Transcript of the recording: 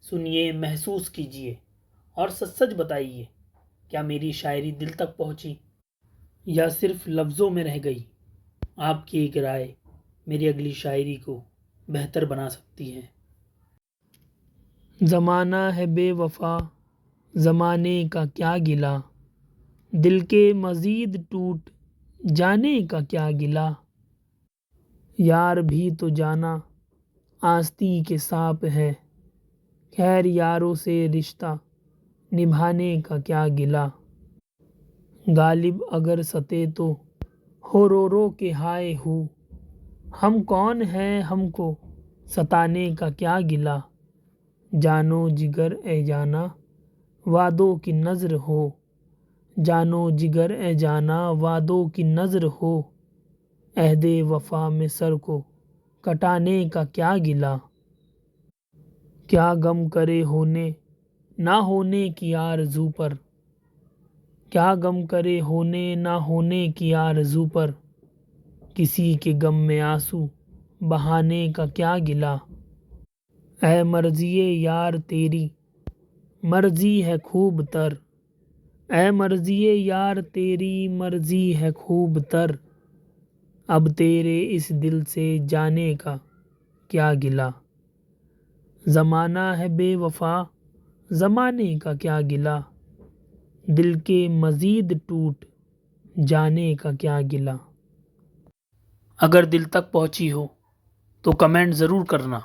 سنیے، محسوس کیجیے اور سچ سچ بتائیے، کیا میری شاعری دل تک پہنچی یا صرف لفظوں میں رہ گئی؟ آپ کی ایک رائے میری اگلی شاعری کو بہتر بنا سکتی ہے۔ زمانہ ہے بے وفا، زمانے کا کیا گلہ، دل کے مزید ٹوٹ جانے کا کیا گلہ، یار بھی تو جانا آستی کے سانپ ہے، خیر یاروں سے رشتہ نبھانے کا کیا گلہ، غالب اگر ستے تو ہو رو رو کے ہائے ہو، ہم کون ہیں ہم کو ستانے کا کیا گلہ، جانو جگر اے جانا وعدوں کی نذر ہو، جانو جگر اے جانا وعدوں کی نذر ہو، عہد وفا میں سر کو کٹانے کا کیا گلہ، کیا غم کرے ہونے نہ ہونے کی آرزو پر، کیا غم کرے ہونے نہ ہونے کی آرزو پر، کسی کے غم میں آنسو بہانے کا کیا گلہ، اے مرضی یار تیری مرضی ہے خوب تر، اے مرضی یار تیری مرضی ہے خوب تر، اب تیرے اس دل سے جانے کا کیا گلہ، زمانہ ہے بے وفا، زمانے کا کیا گلہ، دل کے مزید ٹوٹ جانے کا کیا گلہ۔ اگر دل تک پہنچی ہو تو کمنٹ ضرور کرنا۔